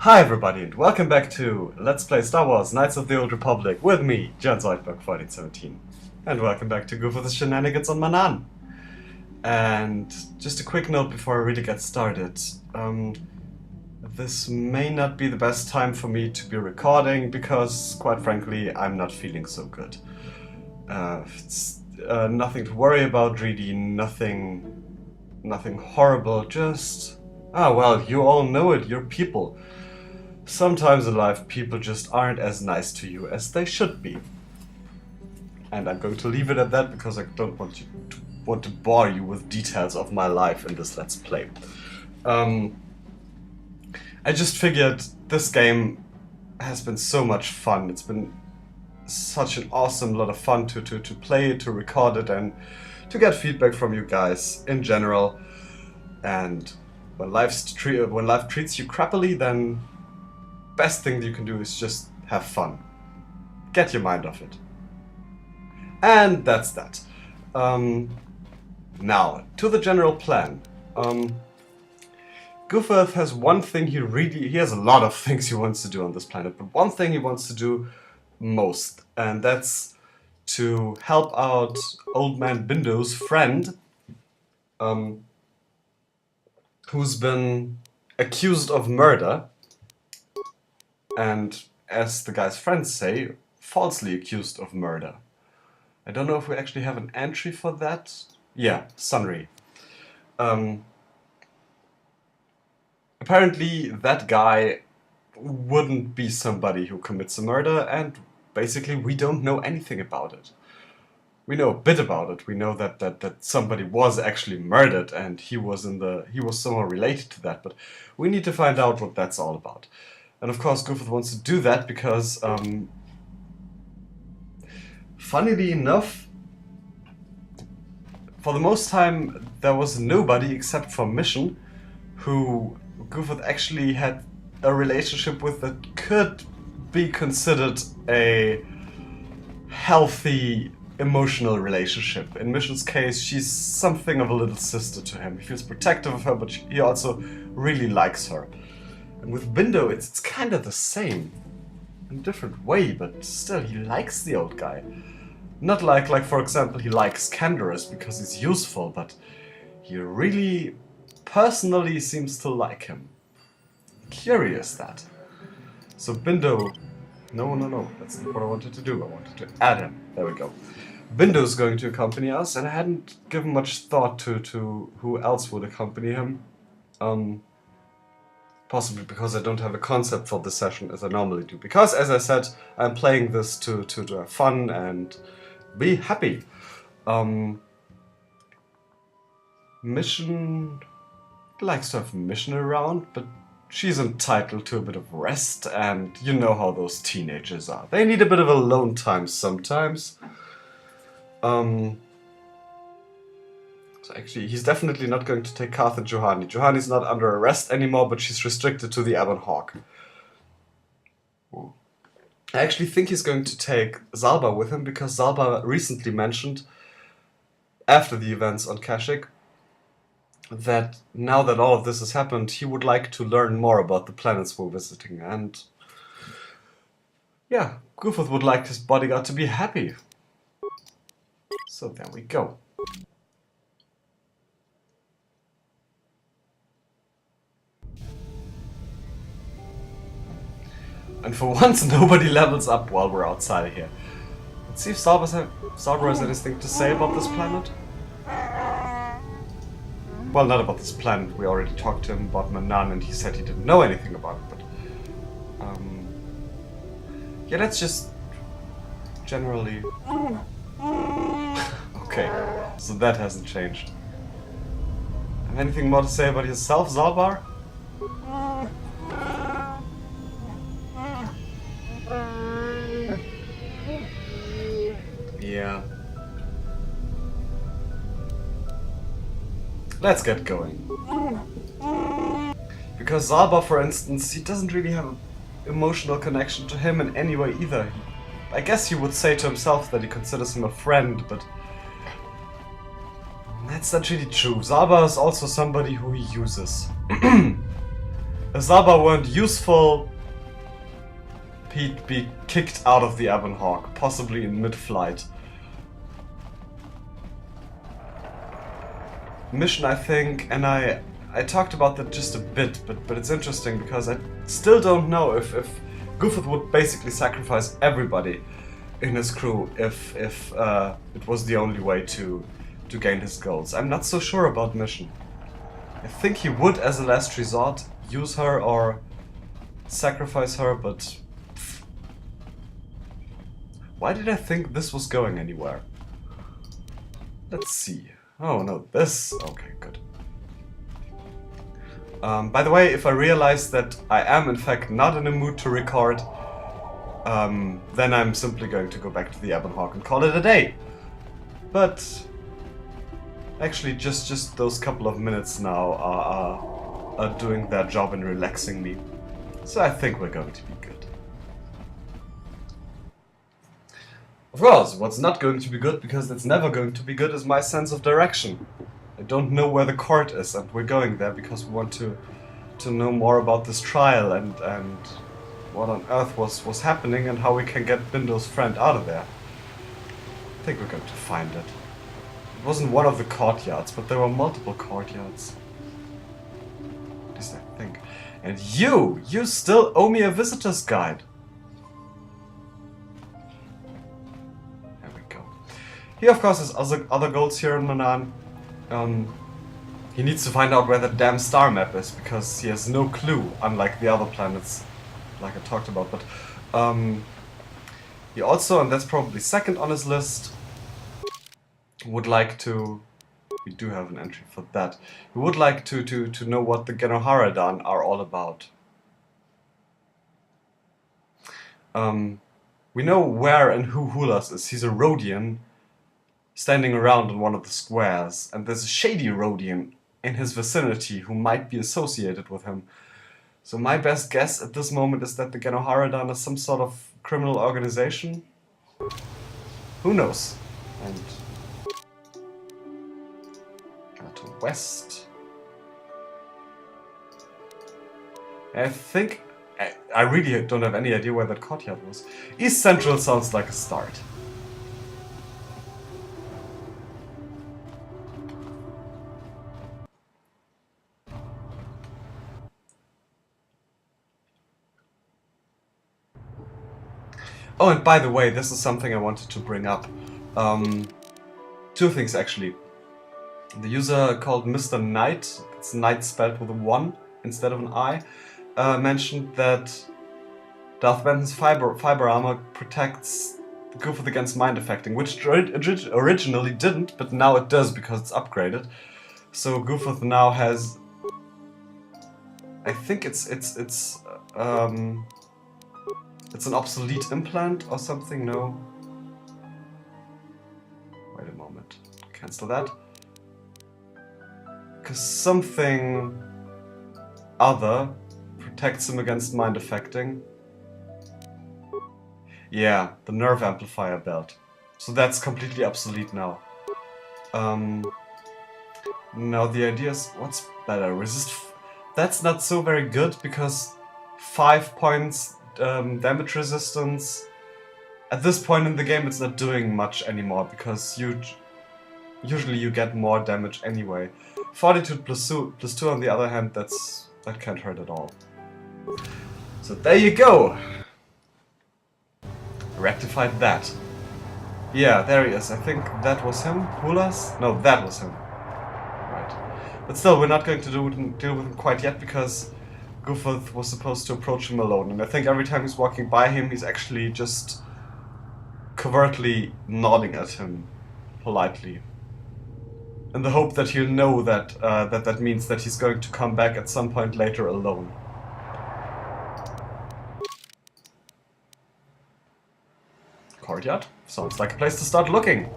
Hi everybody and welcome back to Let's Play Star Wars Knights of the Old Republic with me, Zoidberg 1417. And welcome back to Goofuth Shenanigans on Manan. And just a quick note before I really get started. This may not be the best time for me to be recording because, quite frankly, I'm not feeling so good. It's nothing to worry about really, nothing horrible, just... well, you all know it, you're people. Sometimes in life, people just aren't as nice to you as they should be. And I'm going to leave it at that because I don't want to bore you with details of my life in this Let's Play. I just figured this game has been so much fun. It's been such an awesome lot of fun to play it, to record it, and to get feedback from you guys in general. And when life treats you crappily, then best thing you can do is just have fun. Get your mind off it. And that's that. Now, to the general plan. Goofuth has one thing he has a lot of things he wants to do on this planet, but one thing he wants to do most, and that's to help out Old Man Bindo's friend, who's been accused of murder, and as the guy's friends say, falsely accused of murder. I don't know if we actually have an entry for that. Yeah, Sunry. Apparently that guy wouldn't be somebody who commits a murder, and basically we don't know anything about it. We know a bit about it. We know that somebody was actually murdered and he was somehow related to that, but we need to find out what that's all about. And of course Goofuth wants to do that because, funnily enough, for the most time there was nobody except for Mission who Goofuth actually had a relationship with that could be considered a healthy emotional relationship. In Mission's case, she's something of a little sister to him. He feels protective of her, but he also really likes her. And with Bindo, it's kind of the same. In a different way, but still, he likes the old guy. Not like for example, he likes Canderous because he's useful, but he really personally seems to like him. Curious that. So Bindo... No, that's not what I wanted to do. I wanted to add him. There we go. Bindo's going to accompany us, and I hadn't given much thought to who else would accompany him. Possibly because I don't have a concept for this session as I normally do. Because, as I said, I'm playing this to have fun and be happy. Mission likes to have Mission around, but she's entitled to a bit of rest, and you know how those teenagers are. They need a bit of alone time sometimes. So actually, he's definitely not going to take Karth and Juhani. Juhani's not under arrest anymore, but she's restricted to the Ebon Hawk. I actually think he's going to take Zalbar with him, because Zalbar recently mentioned, after the events on Kashyyyk, that now that all of this has happened, he would like to learn more about the planets we're visiting, and yeah, Goofuth would like his bodyguard to be happy. So there we go. And for once, nobody levels up while we're outside of here. Let's see if Zalbar has anything to say about this planet. Well, not about this planet. We already talked to him about Manan, and he said he didn't know anything about it, but... yeah, let's just... generally... Okay, so that hasn't changed. Have anything more to say about yourself, Zalbar? Yeah. Let's get going. Because Zalbar, for instance, he doesn't really have an emotional connection to him in any way either. I guess he would say to himself that he considers him a friend, but that's not really true. Zalbar is also somebody who he uses. Azaba weren't useful, he'd be kicked out of the Ebon Hawk, possibly in mid-flight. Mission, I think, and I talked about that just a bit, but it's interesting because I still don't know if Goofuth would basically sacrifice everybody in his crew if it was the only way to gain his goals. I'm not so sure about Mission. I think he would, as a last resort, use her or sacrifice her, but why did I think this was going anywhere? Let's see. Oh no, this... okay, good. By the way, if I realize that I am in fact not in a mood to record, then I'm simply going to go back to the Ebon Hawk and call it a day. But actually just those couple of minutes now are doing their job and relaxing me. So I think we're going to be good. Of course, what's not going to be good, because it's never going to be good, is my sense of direction. I don't know where the court is, and we're going there because we want to know more about this trial and what on earth was happening and how we can get Bindo's friend out of there. I think we're going to find it. It wasn't one of the courtyards, but there were multiple courtyards. At least I think. And you still owe me a visitor's guide. There we go. He of course has other goals here in Manan. He needs to find out where the damn star map is, because he has no clue, unlike the other planets, like I talked about. But he also, and that's probably second on his list, would like to... we do have an entry for that. He would like to know what the Genoharadan are all about. We know where and who Hulas is. He's a Rhodian standing around in one of the squares, and there's a shady Rhodian in his vicinity who might be associated with him. So my best guess at this moment is that the Genoharadan is some sort of criminal organization. Who knows? And to west. I think I really don't have any idea where that courtyard was. East Central sounds like a start. Oh, and by the way, this is something I wanted to bring up. Two things actually. The user called Mr. Knight, it's Knight spelled with a 1 instead of an I, mentioned that Darth Benton's fiber armor protects Goofuth against mind affecting, which originally didn't, but now it does because it's upgraded. So Goofuth now has, I think it's an obsolete implant or something. No. Wait a moment. Cancel that. Because something other protects him against mind affecting. Yeah, the nerve amplifier belt. So that's completely obsolete now. Now the idea is, what's better? Resist. That's not so very good because 5 points damage resistance. At this point in the game, it's not doing much anymore because usually you get more damage anyway. Fortitude plus 2 on the other hand, that can't hurt at all. So there you go! Rectified that. Yeah, there he is. I think that was him. Hulas? No, that was him. Right. But still, we're not going to deal with him quite yet because Goofuth was supposed to approach him alone. And I think every time he's walking by him, he's actually just covertly nodding at him politely. In the hope that he'll know that that means that he's going to come back at some point later alone. Courtyard? Sounds like a place to start looking.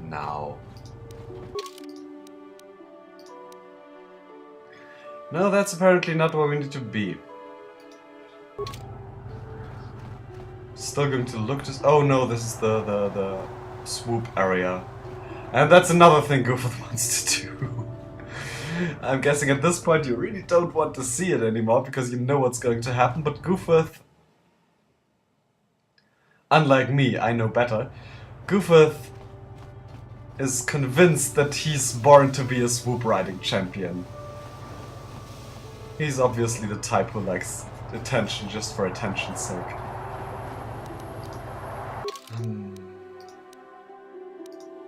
Now. No, that's apparently not where we need to be. Still going to look to... Oh no, this is the swoop area. And that's another thing Goofuth wants to do. I'm guessing at this point you really don't want to see it anymore because you know what's going to happen, but Goofuth, unlike me, I know better, Goofuth is convinced that he's born to be a swoop riding champion. He's obviously the type who likes attention just for attention's sake.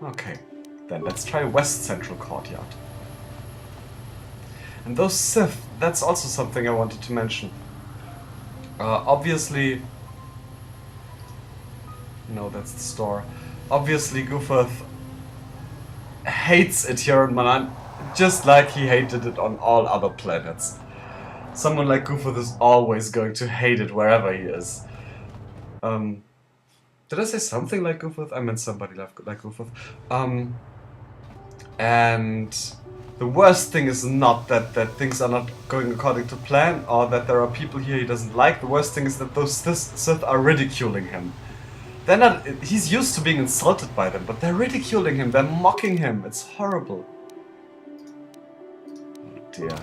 Okay, then let's try West Central Courtyard. And those Sith, that's also something I wanted to mention. Obviously... No, that's the store. Obviously Goofuth hates it here on Manan, just like he hated it on all other planets. Someone like Goofuth is always going to hate it wherever he is. Did I say something like Goofuth? I meant somebody like Goofuth. And the worst thing is not that things are not going according to plan, or that there are people here he doesn't like. The worst thing is that those Sith are ridiculing him. They're not... He's used to being insulted by them, but they're ridiculing him, they're mocking him. It's horrible. Oh dear.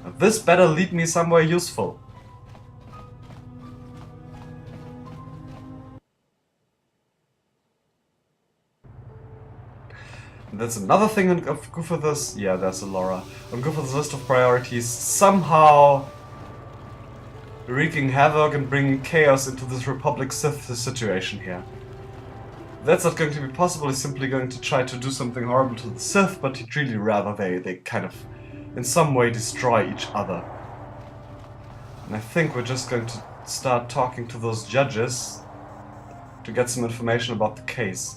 Now this better lead me somewhere useful. And that's another thing of Goofuth's... Yeah, there's a Laura. On Goofuth's list of priorities, somehow wreaking havoc and bringing chaos into this Republic Sith situation here. That's not going to be possible. He's simply going to try to do something horrible to the Sith, but he'd really rather they kind of, in some way, destroy each other. And I think we're just going to start talking to those judges to get some information about the case.